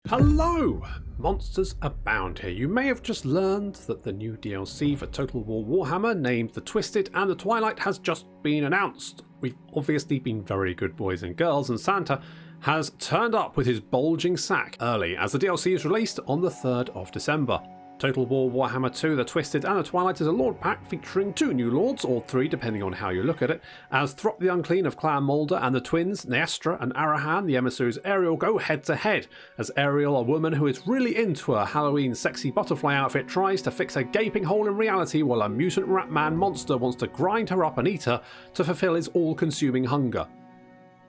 Hello! Monsters abound here. You may have just learned that the new DLC for Total War Warhammer, named the Twisted and the Twilight, has just been announced. We've obviously been very good boys and girls, and Santa has turned up with his bulging sack early as the DLC is released on the 3rd of December. Total War Warhammer 2 The Twisted and the Twilight is a Lord pack featuring 2 new Lords, or 3 depending on how you look at it, as Throt the Unclear of Clan Moulder and the twins Naestra and Arahan, the emissaries Ariel, go head to head, as Ariel, a woman who is really into her Halloween sexy butterfly outfit, tries to fix a gaping hole in reality while a mutant rat man monster wants to grind her up and eat her to fulfill his all-consuming hunger.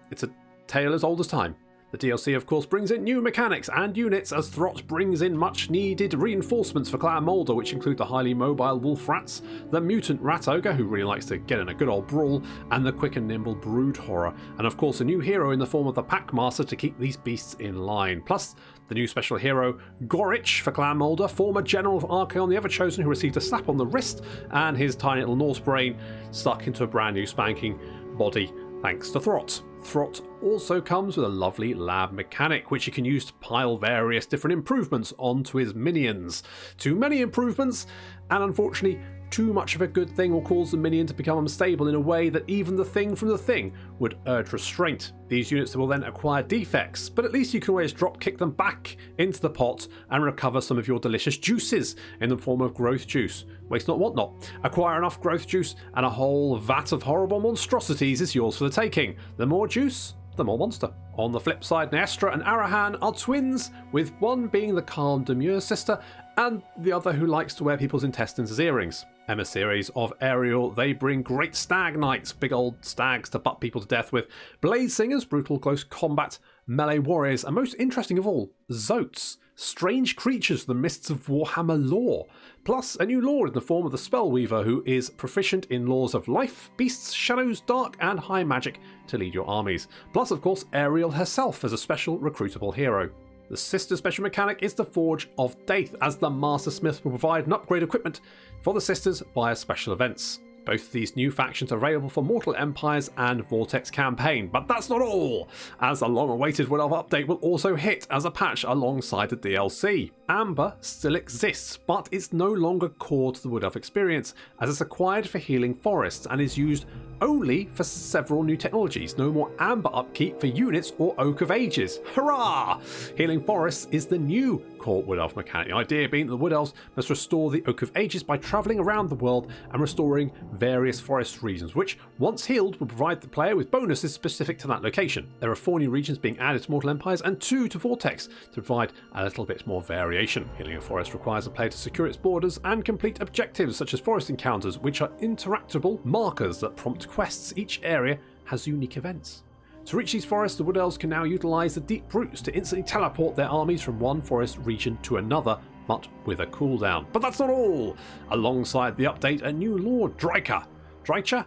It's a tale as old as time. The DLC of course brings in new mechanics and units, as Throt brings in much needed reinforcements for Clan Moulder, which include the highly mobile wolf rats, the mutant rat ogre who really likes to get in a good old brawl, and the quick and nimble brood horror, and of course a new hero in the form of the Packmaster to keep these beasts in line, plus the new special hero Gorich for Clan Moulder, former general of Archaon the Everchosen who received a slap on the wrist and his tiny little Norse brain stuck into a brand new spanking body thanks to Throt. Throt also comes with a lovely lab mechanic, which you can use to pile various different improvements onto his minions. Too many improvements, and unfortunately too much of a good thing will cause the minion to become unstable in a way that even the thing from the thing would urge restraint. These units will then acquire defects, but at least you can always drop kick them back into the pot and recover some of your delicious juices in the form of growth juice. Waste not, want not. Acquire enough growth juice and a whole vat of horrible monstrosities is yours for the taking. The more juice, the more monster. On the flip side, Naestra and Arahan are twins, with one being the calm, demure sister and the other who likes to wear people's intestines as earrings. Emissaries of Ariel, they bring great stag knights, big old stags to butt people to death with, blade singers, brutal close combat, melee warriors, and most interesting of all, Zotes, strange creatures from the mists of Warhammer lore, plus a new lord in the form of the Spellweaver who is proficient in laws of life, beasts, shadows, dark and high magic to lead your armies, plus of course Ariel herself as a special recruitable hero. The sister special mechanic is the Forge of Death, as the Master Smith will provide an upgrade equipment for the sisters via special events. Both of these new factions are available for Mortal Empires and Vortex campaign, but that's not all, as a long-awaited Wood Elf update will also hit as a patch alongside the DLC. Amber still exists, but it's no longer core to the Wood Elf experience, as it's acquired for healing forests and is used only for several new technologies. No more Amber upkeep for units or Oak of Ages. Hurrah! Healing forests is the new core Wood Elf mechanic, the idea being that the Wood Elves must restore the Oak of Ages by travelling around the world and restoring various forest regions, which, once healed, will provide the player with bonuses specific to that location. There are 4 new regions being added to Mortal Empires and 2 to Vortex to provide a little bit more variation. Healing a forest requires a player to secure its borders and complete objectives such as forest encounters, which are interactable markers that prompt quests. Each area has unique events. To reach these forests, the Wood Elves can now utilise the Deep Roots to instantly teleport their armies from one forest region to another, but with a cooldown. But that's not all! Alongside the update, a new lord, Drycha. Drycha?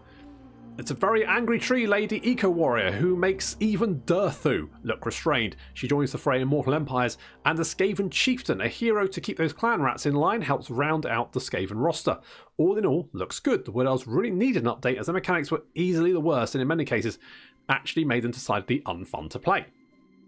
It's a very angry tree lady eco-warrior who makes even Durthu look restrained. She joins the fray in Mortal Empires, and the Skaven chieftain, a hero to keep those clan rats in line, helps round out the Skaven roster. All in all, looks good. The Wood Elves really needed an update, as the mechanics were easily the worst and in many cases actually made them decidedly unfun to play.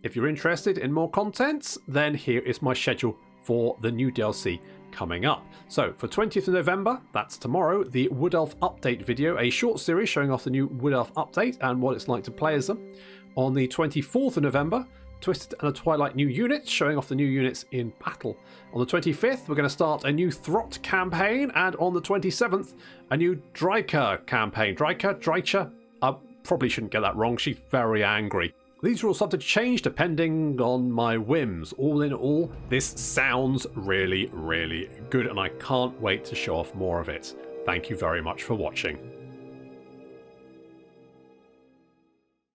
If you're interested in more content, then here is my schedule for the new DLC coming up. So for 20th of November, that's tomorrow, the Wood Elf update video, a short series showing off the new Wood Elf update and what it's like to play as them. On the 24th of November, Twisted and the Twilight new units, showing off the new units in battle. On the 25th, we're going to start a new Throt campaign, and on the 27th, a new Drycha campaign. Drycha? I probably shouldn't get that wrong, she's very angry. These are all subject to change depending on my whims. All in all, this sounds really, really good, and I can't wait to show off more of it. Thank you very much for watching.